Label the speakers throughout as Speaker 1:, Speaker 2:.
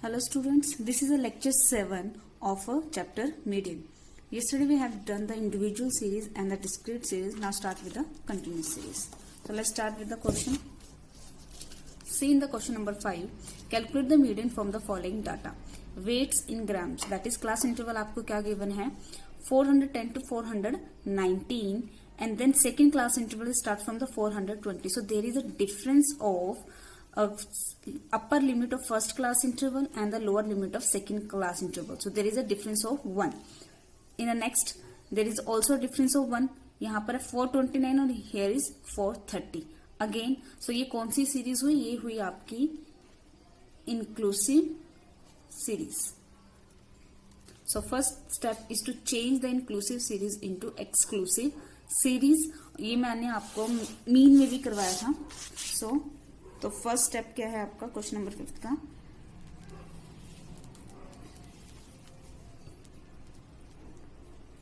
Speaker 1: Hello students, this is a lecture 7 of a chapter median. Yesterday we have done the individual series and the discrete series. Now start with the continuous series. So let's start with the question. See in the question number 5, calculate the median from the following data. Weights in grams, that is class interval आपको क्या given है 410 to 419 and then second class interval start from the 420. So there is a difference of upper limit of first class interval and the lower limit of second class interval. So there is a difference of 1. In the next there is also a difference of 1. यहाँ पर 429 और here is 430 again. So ये कौन सी series हुई? ये हुई आपकी inclusive series. So first step is to change the inclusive series into exclusive series. ये मैंने आपको मीन में भी करवाया था. तो फर्स्ट स्टेप क्या है आपका क्वेश्चन नंबर 5 का?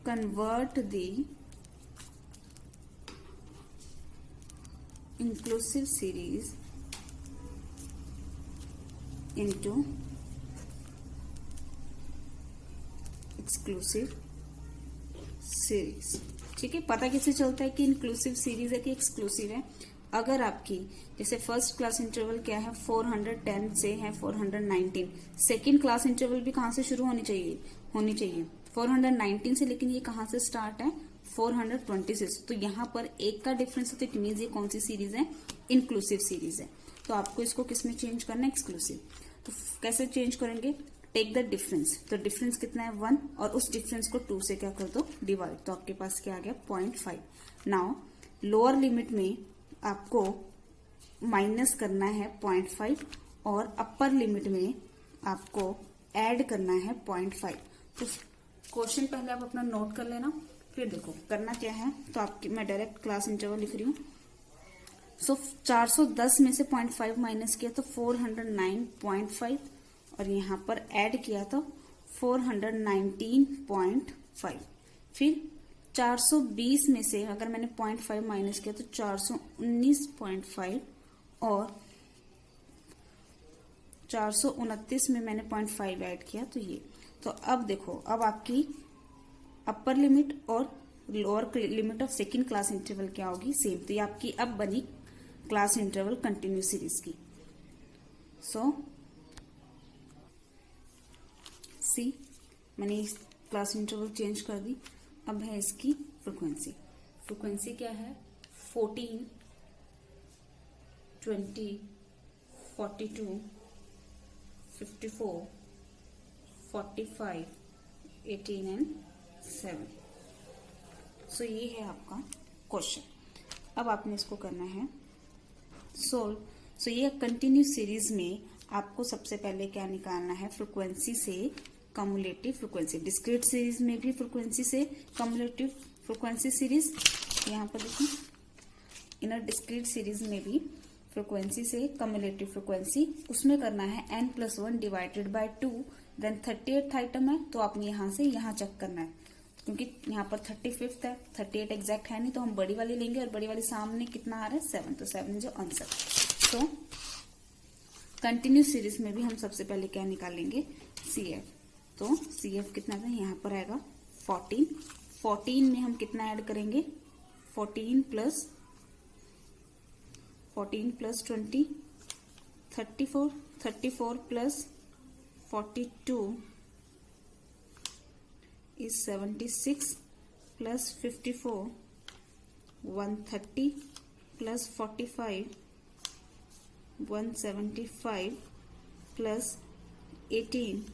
Speaker 1: Convert the inclusive series into exclusive series. ठीक है, पता कैसे चलता है कि इंक्लूसिव सीरीज है कि एक्सक्लूसिव है? अगर आपकी जैसे फर्स्ट क्लास इंटरवल क्या है 410 से है 419, सेकेंड क्लास इंटरवल भी कहां से शुरू होनी चाहिए 419 से, लेकिन ये कहां से स्टार्ट है 426. तो यहाँ पर एक का डिफरेंस है, तो इट मींस ये कौन सी सीरीज है? इंक्लूसिव सीरीज है. तो आपको इसको किसमें चेंज करना है? एक्सक्लूसिव. तो कैसे चेंज करेंगे? Take the difference. तो डिफरेंस कितना है 1 और उस डिफरेंस को 2 से क्या कर दो? डिवाइड. तो आपके पास क्या आ गया 0.5. नाउ लोअर लिमिट में आपको माइनस करना है 0.5 और अपर लिमिट में आपको ऐड करना है 0.5. तो क्वेश्चन पहले आप अपना नोट कर लेना, फिर देखो करना क्या है. तो आपकी मैं डायरेक्ट क्लास इंटरवल लिख रही हूँ. सो 410 में से 0.5 माइनस किया तो 409.5 और यहाँ पर ऐड किया तो 419.5. फिर 420 में से अगर मैंने 0.5 माइनस किया तो 419.5 और 429 में मैंने 0.5 ऐड किया तो ये. तो अब देखो, अब आपकी अपर लिमिट और lower limit of second class interval क्या होगी? सेम. तो ये आपकी अब बनी क्लास इंटरवल कंटिन्यूस सीरीज की. सो सी मैंने क्लास इंटरवल चेंज कर दी. अब है इसकी फ्रीक्वेंसी. फ्रीक्वेंसी क्या है? 14, 20, 42, 54, 45, 18 एंड 7. सो ये है आपका क्वेश्चन. अब आपने इसको करना है सोल्व. सो ये कंटिन्यूस सीरीज में आपको सबसे पहले क्या निकालना है? फ्रीक्वेंसी से कम्युलेटिव फ्रीक्वेंसी. डिस्क्रीट सीरीज में भी फ्रीक्वेंसी से कम्युलेटिव फ्रीक्वेंसी सीरीज. यहाँ पर देखिए इन डिस्क्रीट सीरीज में भी फ्रीक्वेंसी से कम्युलेटिव फ्रीक्वेंसी. उसमें करना है n+1 divided by 2. Then 38th item है तो आपने यहाँ से यहाँ चेक करना है, क्योंकि यहाँ पर 35th है, 38 एग्जैक्ट है नहीं, तो हम बड़ी वाली लेंगे और बड़ी वाली सामने कितना आ रहा है 7. तो 7 जो आंसर. तो कंटिन्यूस सीरीज में भी हम सबसे पहले क्या निकालेंगे? CF. तो CF कितना है? यहाँ पर आएगा 14. 14 में हम कितना ऐड करेंगे? 14 plus 20 34. 34 plus 42 is 76 plus 54 130 plus 45 175 plus 18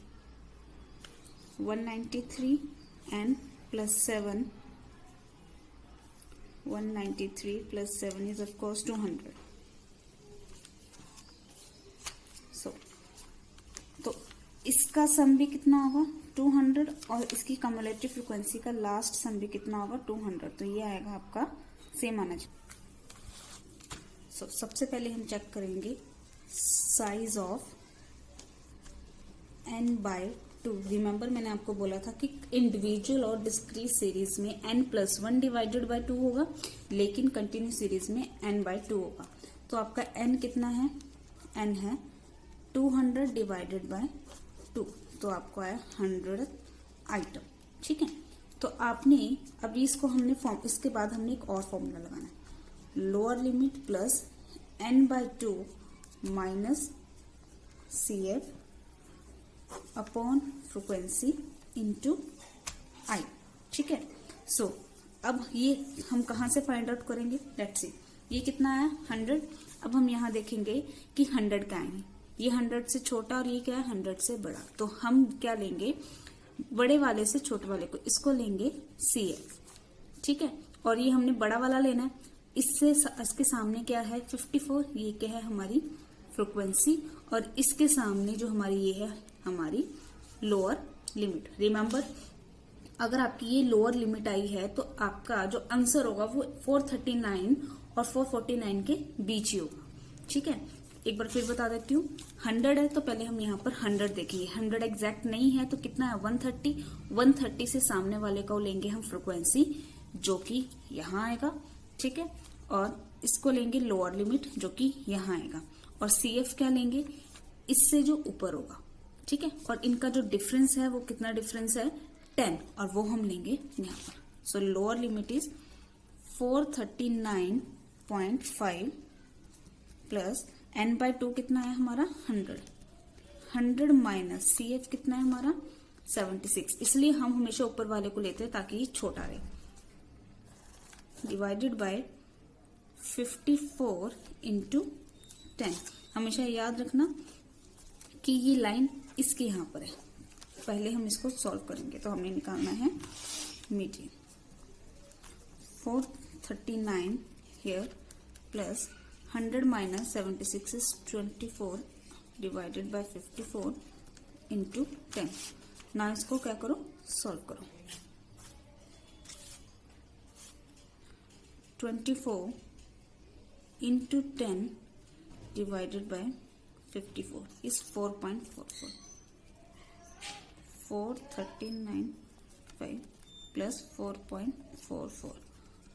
Speaker 1: 193 and plus 7 193 plus 7 is of course 200. So तो इसका सम भी कितना होगा 200 और इसकी कम्युलेटिव फ्रीक्वेंसी का लास्ट सम भी कितना होगा 200. तो ये आएगा आपका सेम आना चाहिए. सो सबसे पहले हम चेक करेंगे साइज ऑफ n/2. रिमेंबर मैंने आपको बोला था कि इंडिविजुअल और डिस्क्रीट सीरीज में n+1 डिवाइडेड बाय 2 होगा, लेकिन कंटिन्यूस सीरीज में n/2 होगा. तो आपका n कितना है? n है 200 डिवाइडेड बाय 2, तो आपको आया 100 आइटम। ठीक है, तो आपने अब इसको हमने फॉर्म, इसके बाद हमने एक और फॉर्मूला लगाना है, lower limit plus n/2 minus CF upon frequency into I. ठीक है, सो अब ये हम कहाँ से फाइंड आउट करेंगे, लेट्स सी ये कितना आया 100। अब हम यहाँ देखेंगे कि 100 का है, ये 100 से छोटा और ये क्या है 100 से बड़ा, तो हम क्या लेंगे, बड़े वाले से छोटे वाले को, इसको लेंगे CF। ठीक है, और ये हमने बड़ा वाला लेना है, इसके सामने क्या है 54, ये क्या है हमारी फ्रीक्वेंसी, और इसके सामने जो हमारी ये है हमारी लोअर लिमिट। रिमेंबर, अगर आपकी ये लोअर लिमिट आई है तो आपका जो आंसर होगा वो 439 और 449 के बीच ही होगा। ठीक है, एक बार फिर बता देती हूँ, 100 है तो पहले हम यहाँ पर 100 देखेंगे, 100 एग्जैक्ट नहीं है तो कितना है 130, 130 से सामने वाले को लेंगे हम फ्रीक्वेंसी जो कि यहाँ आएगा। ठीक है, और इसको लेंगे लोअर लिमिट जो कि यहाँ आएगा, और CF क्या लेंगे, इससे जो ऊपर होगा। ठीक है, और इनका जो डिफरेंस है वो कितना डिफरेंस है 10, और वो हम लेंगे यहाँ पर। सो lower limit is 439.5 plus n/2 कितना है हमारा 100, 100 माइनस CF कितना है हमारा 76, इसलिए हम हमेशा ऊपर वाले को लेते हैं ताकि ये छोटा रहे, डिवाइडेड बाय 54 इंटू 10। हमेशा याद रखना कि ये लाइन इसके यहाँ पर है। पहले हम इसको सॉल्व करेंगे, तो हमने निकालना है median, 439 here plus 100 minus 76 is 24 divided by 54 into 10। ना इसको क्या करो, सॉल्व करो। 24 into 10 divided by 54 is 4.44, 439.5 plus 4.44।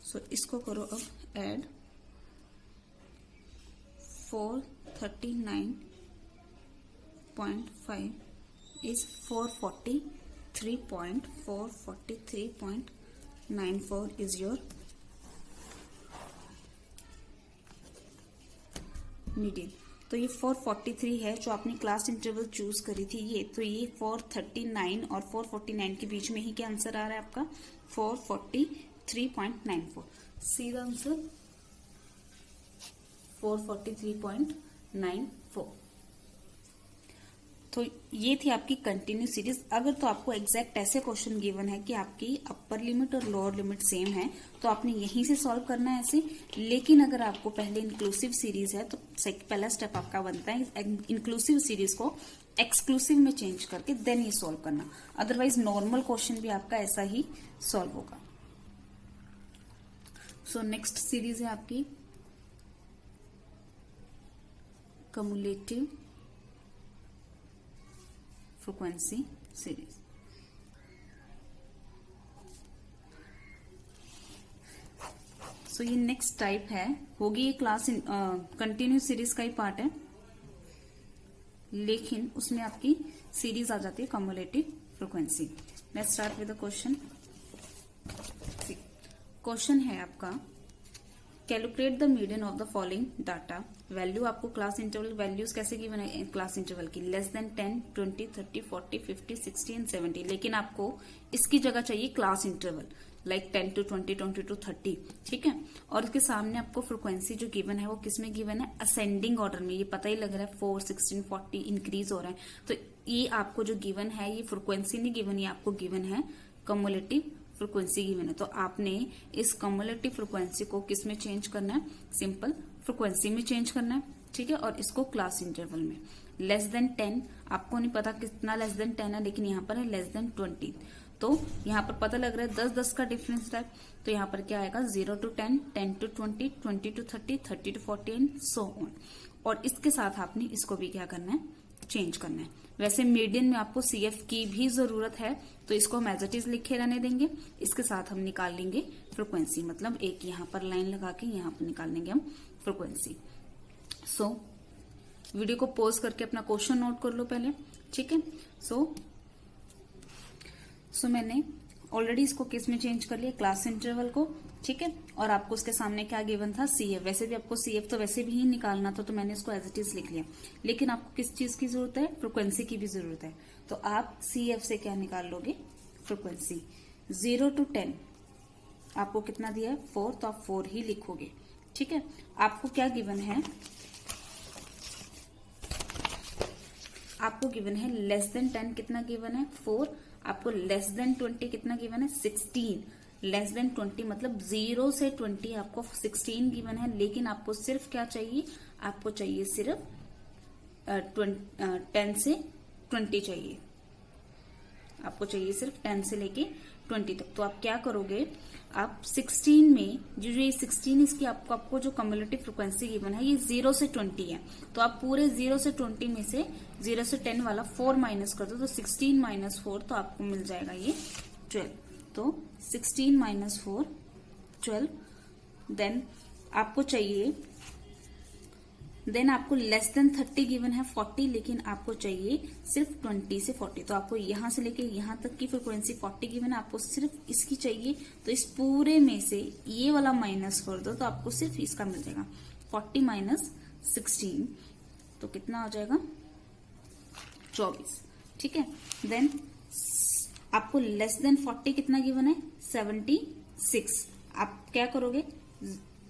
Speaker 1: सो इसको करो अब add, 439.5 is 443.94 is your median. तो ये 443 है जो आपने क्लास इंटरवल चूज करी थी ये, तो ये 439 और 449 के बीच में ही क्या आंसर आ रहा है आपका 443.94। See the answer 443.94। तो ये थी आपकी कंटिन्यू सीरीज। अगर तो आपको एग्जैक्ट ऐसे क्वेश्चन गिवन है कि आपकी अपर लिमिट और लोअर लिमिट सेम है तो आपने यहीं से सॉल्व करना है ऐसे। लेकिन अगर आपको पहले इंक्लूसिव सीरीज है तो पहला स्टेप आपका बनता है इंक्लूसिव सीरीज को एक्सक्लूसिव में चेंज करके देन ये सॉल्व करना। अदरवाइज नॉर्मल क्वेश्चन भी आपका ऐसा ही सॉल्व होगा। सो नेक्स्ट सीरीज है आपकी कम्युलेटिव फ्रीक्वेंसी सीरीज। सो ये नेक्स्ट टाइप है, होगी ये क्लास कंटिन्यू सीरीज का ही पार्ट है, लेकिन उसमें आपकी सीरीज आ जाती है cumulative frequency. Let's start with the question. Question है आपका calculate the median of the following data. Value आपको क्लास इंटरवल वैल्यूज कैसे गिवन है क्लास इंटरवल की, लेस देन 10, 20, 30, 40, 50, 60 एंड 70। लेकिन आपको इसकी जगह चाहिए class interval like 10 to 20, 20 to 30। ठीक है, और इसके सामने आपको फ्रीक्वेंसी जो गिवन है वो किसमें गिवन है, असेंडिंग ऑर्डर में। ये पता ही लग रहा है 4, 16, 40 इंक्रीज हो रहा है। तो ये आपको जो गिवन है ये फ्रीक्वेंसी नहीं गिवन, ये आपको गिवन है कम्युलेटिव फ्रीक्वेंसी गिवन है। तो आपने इस कम्युलेटिव फ्रीक्वेंसी को किस में चेंज करना है, सिंपल फ्रीक्वेंसी में चेंज करना है। ठीक है, और इसको क्लास इंटरवल में। लेस देन 10 आपको नहीं पता कितना लेस देन 10 है, लेकिन यहाँ पर है लेस देन 20। तो यहाँ पर पता लग रहा है 10-10 का डिफरेंस है। तो यहाँ पर क्या आएगा 0 to 10, 10 to 20, 20 to 30, 30 to 40 and so on. और इसके साथ आपने इसको भी क्या करना है, चेंज करना है। वैसे मीडियन में आपको CF की भी जरूरत है तो इसको हम एज इट इज लिखे रहने देंगे। इसके साथ हम निकाल लेंगे फ्रीक्वेंसी, मतलब एक यहाँ पर लाइन लगा के यहाँ पर निकाल लेंगे हम फ्रीक्वेंसी। सो वीडियो को पॉज करके अपना क्वेश्चन नोट कर लो पहले, ठीक है। सो मैंने ऑलरेडी इसको किस में चेंज कर लिया, क्लास इंटरवल को, ठीक है। और आपको उसके सामने क्या गिवन था, CF। वैसे भी आपको CF तो वैसे भी ही निकालना था, तो मैंने इसको एज इट इज लिख लिया। लेकिन आपको किस चीज की जरूरत है, फ्रिक्वेंसी की भी जरूरत है। तो आप CF से क्या निकाल लोगे, फ्रिक्वेंसी। 0 to 10 आपको कितना दिया है, 4, तो आप 4 ही लिखोगे, ठीक है। आपको क्या गिवन है, आपको गिवन है लेस देन 10 कितना गिवन है, 4। आपको लेस देन 20 कितना गिवन है, 16। लेस देन 20 मतलब 0 से 20 आपको 16 गिवन है। लेकिन आपको सिर्फ क्या चाहिए, आपको चाहिए सिर्फ 10 से 20 चाहिए, आपको चाहिए सिर्फ 10 से लेके 20 तक। तो आप क्या करोगे, आप 16 में जो ये 16 इसकी आपको जो कम्युलेटिव फ्रिक्वेंसी गिवन है ये 0 से 20 है। तो आप पूरे 0 से 20 में से 0 से 10 वाला 4 माइनस कर दो, तो 16 माइनस 4, तो आपको मिल जाएगा ये 12। तो 16 माइनस 4 12। देन आपको चाहिए, देन आपको लेस देन 30 गिवन है 40, लेकिन आपको चाहिए सिर्फ 20 से 40। तो आपको यहां से लेके यहां तक की फ्रिक्वेंसी 40 गिवन है, आपको सिर्फ इसकी चाहिए। तो इस पूरे में से ये वाला माइनस कर दो, तो आपको सिर्फ इसका मिल जाएगा 40 माइनस 16, तो कितना हो जाएगा 24, ठीक है। देन आपको लेस देन 40 कितना गिवन है, 76। आप क्या करोगे,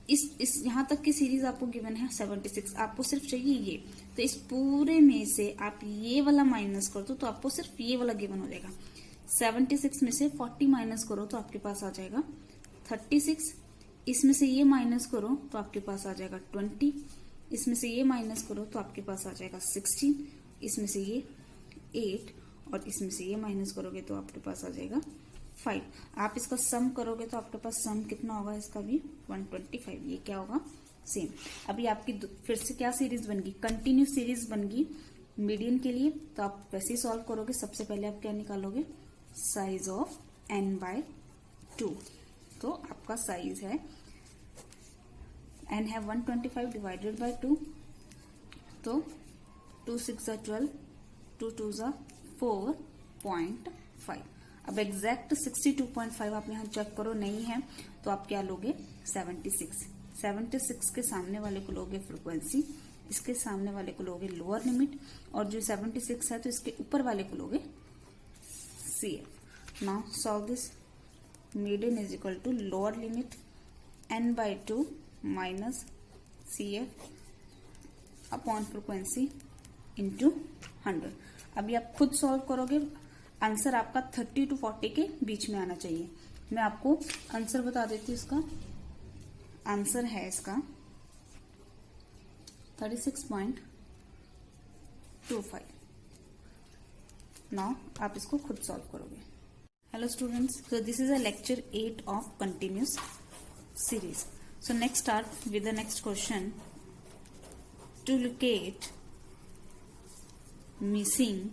Speaker 1: इस यहां तक की सीरीज आपको गिवन है 76, आपको सिर्फ चाहिए ये। तो इस पूरे में से आप ये वाला माइनस कर दो, तो आपको सिर्फ ये वाला गिवन हो जाएगा। 76 में से 40 माइनस करो तो आपके पास आ जाएगा 36। इसमें से ये माइनस करो तो आपके पास आ जाएगा 20। इसमें से ये माइनस करो तो आपके पास आ जाएगा 16। इसमें से ये 8 और इसमें से ये माइनस करोगे तो आपके पास आ जाएगा 5। आप इसका सम करोगे तो आपके पास सम कितना होगा, इसका भी 125। ये क्या होगा, सेम। अभी आपकी फिर से क्या सीरीज बन गई, कंटिन्यूस सीरीज बन गई मीडियन के लिए। तो आप वैसे ही सॉल्व करोगे। सबसे पहले आप क्या निकालोगे, साइज ऑफ n/2। तो आपका साइज है n है 125 डिवाइडेड बाय 2, तो 2 6 12, 2 2 4.5। अब एग्जैक्ट 62.5 आप यहाँ चेक करो, नहीं है तो आप क्या लोगे, 76। 76 के सामने वाले को लोगे फ्रिक्वेंसी, इसके सामने वाले को लोगे लोअर लिमिट, और जो 76 है तो इसके ऊपर वाले को लोगे CF। Now solve this. Median is equal to lower limit n/2 minus CF upon frequency into 100। अभी आप खुद सॉल्व करोगे, आंसर आपका 30 to 40 के बीच में आना चाहिए। मैं आपको आंसर बता देती हूँ। इसका आंसर है इसका 36.25। नाउ आप इसको खुद सॉल्व करोगे। Hello students, so this is a lecture 8 of continuous series. So next start with the next question. To locate missing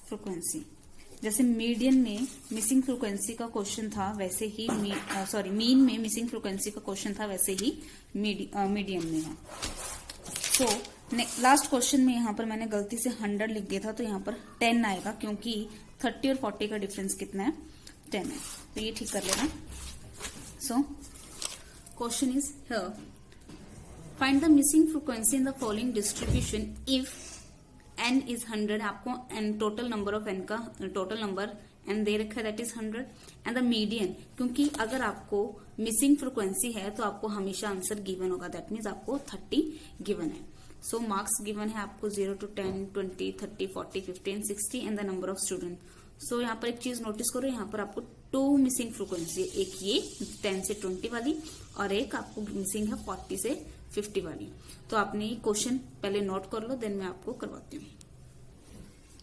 Speaker 1: frequency. जैसे मीडियन में मिसिंग फ्रिक्वेंसी का क्वेश्चन था, वैसे ही मीन में मिसिंग फ्रिक्वेंसी का क्वेश्चन था, वैसे ही मीडियन में है। तो लास्ट क्वेश्चन में यहाँ पर मैंने गलती से 100 लिख दिया था, तो यहाँ पर 10 आएगा, क्योंकि 30 और 40 का डिफरेंस कितना है, 10 है। तो ये ठीक कर लेना। So question is here, find the missing frequency in the following distribution if n is 100। आपको n total number of n का टोटल नंबर n दे रखा है, that is 100, and the median, क्योंकि अगर आपको मिसिंग फ्रिक्वेंसी है तो आपको हमेशा आंसर गिवन होगा, दैट मीन्स आपको 30 गिवन है। सो मार्क्स गिवन है आपको 0 to 10, 20, 30, 40, 50 and 60 and the number of student. So यहाँ पर एक चीज नोटिस करो, यहाँ पर आपको 2 मिसिंग फ्रिक्वेंसी, एक ये 10 से 20 वाली और एक आपको मिसिंग है 40 से 50 वाली। तो आपने ये क्वेश्चन पहले नोट कर लो, देन मैं आपको करवाती हूँ।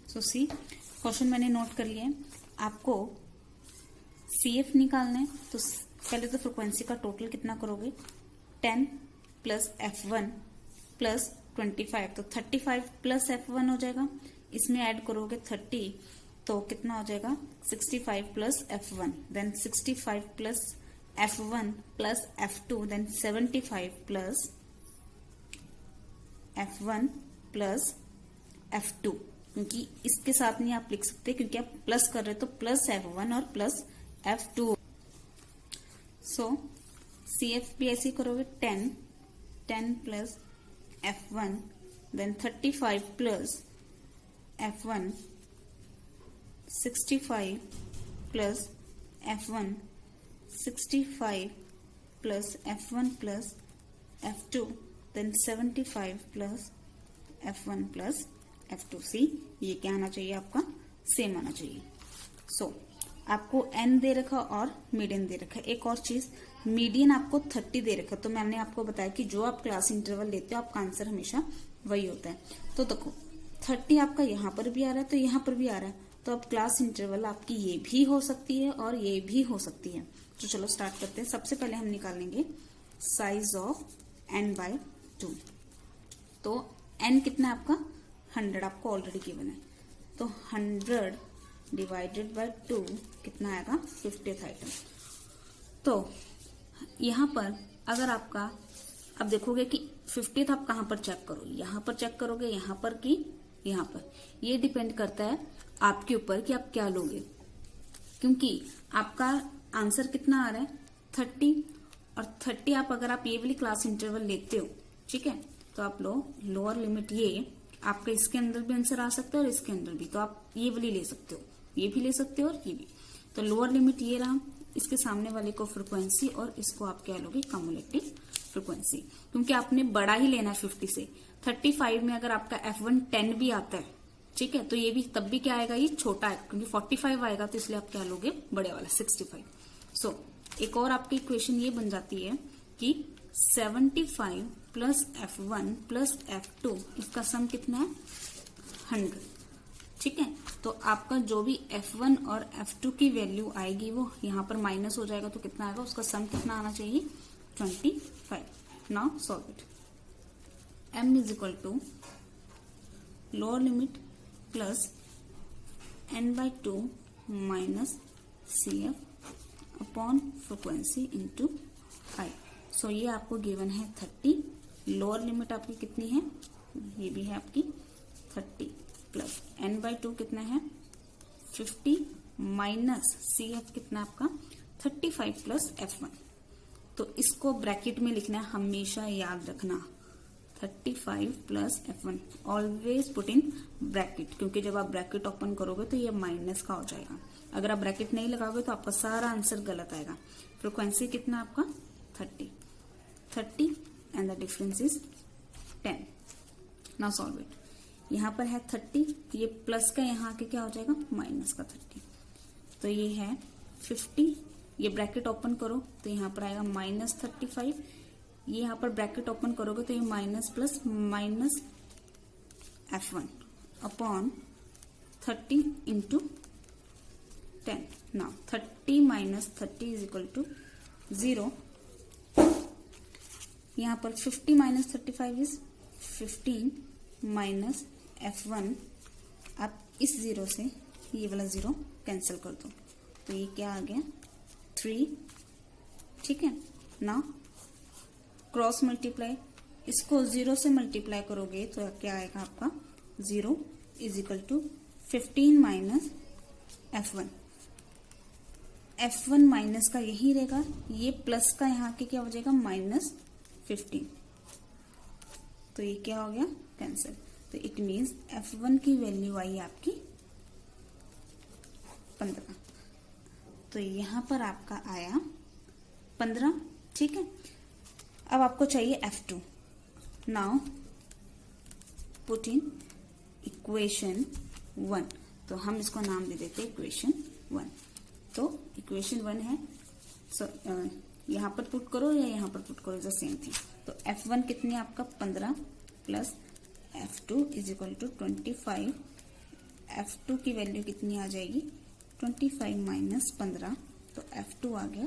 Speaker 1: सो सी क्वेश्चन मैंने नोट कर लिया है। आपको CF निकालना है, तो पहले तो फ्रिक्वेंसी का टोटल कितना करोगे, 10 प्लस F1 प्लस 25, तो 35 प्लस F1 हो जाएगा। इसमें ऐड करोगे 30, तो कितना हो जाएगा 65 plus F1, then 65 plus F1 plus F2 then 75 plus F1 plus F2, क्योंकि इसके साथ नहीं आप लिख सकते क्योंकि आप प्लस कर रहे हो, तो प्लस F1 और प्लस F2। सो CF भी ऐसे करोगे 10 plus F1 then 35 plus F1 65 plus F1 65 plus F1 plus F2 then 75 plus F1 plus F2। See ये क्या आना चाहिए आपका, सेम आना चाहिए। सो आपको n दे रखा और मीडियन दे रखा। एक और चीज, मीडियन आपको 30 दे रखा, तो मैंने आपको बताया कि जो आप क्लास इंटरवल लेते हो आपका आंसर हमेशा वही होता है। तो देखो 30 आपका यहाँ पर भी आ रहा है तो यहाँ पर भी आ रहा है, तो अब क्लास इंटरवल आपकी ये भी हो सकती है और ये भी हो सकती है। तो चलो स्टार्ट करते हैं। सबसे पहले हम निकालेंगे साइज ऑफ n/2। तो n कितना है आपका 100, आपको ऑलरेडी गिवन है, तो 100 डिवाइडेड बाय 2 कितना आएगा 50th आइटम। तो यहाँ पर अगर आपका, अब देखोगे कि 50th आप कहाँ पर चेक करो, यहाँ पर चेक करोगे, यहाँ पर कि यहाँ पर, ये डिपेंड करता है आपके ऊपर कि आप क्या लोगे, क्योंकि आपका आंसर कितना आ रहा है 30, और 30 आप अगर आप ये वाली क्लास इंटरवल लेते हो, ठीक है, तो आप लो लोअर लिमिट, ये आपका इसके अंदर भी आंसर आ सकता है और इसके अंदर भी, तो आप ये वाली ले सकते हो, ये भी ले सकते हो और ये भी। तो लोअर लिमिट ये रहा, इसके सामने वाले को फ्रिक्वेंसी और इसको आप क्या लोगे कम्युलेटिव फ्रिक्वेंसी, क्योंकि आपने बड़ा ही लेना है 50 से। 35 में अगर आपका F1 10 भी आता है, ठीक है, तो ये भी तब भी क्या आएगा, ये छोटा है, क्योंकि 45 आएगा, तो इसलिए आप क्या लोगे बड़े वाला 65। सो एक और आपकी इक्वेशन ये बन जाती है कि 75 प्लस F1 प्लस F2, इसका सम कितना है 100, ठीक है। तो आपका जो भी F1 और F2 की वैल्यू आएगी वो यहाँ पर माइनस हो जाएगा, तो कितना आएगा, उसका सम कितना आना चाहिए 25। Now solve it. m is equal to lower limit plus n/2 minus CF upon frequency into i। So ये आपको गिवन है 30, लोअर लिमिट आपकी कितनी है, ये भी है आपकी 30, प्लस n/2 कितना है 50 माइनस CF कितना आपका 35 प्लस F1। तो इसको ब्रैकेट में लिखना है, हमेशा याद रखना 35 plus F1, always put in bracket, क्योंकि जब आप ब्रैकेट ओपन करोगे तो ये माइनस का हो जाएगा। अगर आप ब्रैकेट नहीं लगाओगे तो आपका सारा आंसर गलत आएगा। फ्रिक्वेंसी कितना आपका 30 and the difference is 10। Now solve it. यहाँ पर है 30, ये प्लस का यहाँ आके क्या हो जाएगा माइनस का 30, तो ये है 50, ये ब्रैकेट ओपन करो तो यहाँ पर आएगा माइनस 35, ये यहाँ पर ब्रैकेट ओपन करोगे तो ये minus plus minus F1 upon 30 into 10। Now 30 minus 30 is equal to 0। यहाँ पर 50 माइनस 35 इज 15 माइनस F1। आप इस 0 से ये वाला 0 कैंसिल कर दो, तो ये क्या आ गया 3, ठीक है। नाउ क्रॉस मल्टीप्लाई, इसको 0 से मल्टीप्लाई करोगे तो क्या आएगा आपका 0 is equal to 15 minus F1। F1 minus का यही रहेगा, ये प्लस का यहाँ के क्या हो जाएगा माइनस 15, तो ये क्या हो गया कैंसिल। तो इट मीन्स F1 की वैल्यू आई आपकी 15, तो यहाँ पर आपका आया 15, ठीक है। अब आपको चाहिए F2। Now put in equation 1, तो हम इसको नाम दे देते हैं इक्वेशन 1। तो इक्वेशन 1 है, यहाँ पर पुट करो या यहाँ पर पुट करो, सेम थिंग। तो F1 कितने आपका 15 plus F2 is equal to 25। F2 की वैल्यू कितनी आ जाएगी 25 माइनस 15, तो F2 आ गया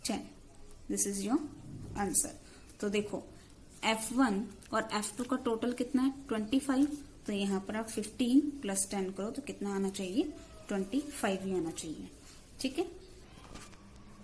Speaker 1: 10। This is your answer. तो देखो F1 और F2 का टोटल कितना है 25, तो यहाँ पर आप 15 प्लस 10 करो तो कितना आना चाहिए 25 ही आना चाहिए। ठीक है।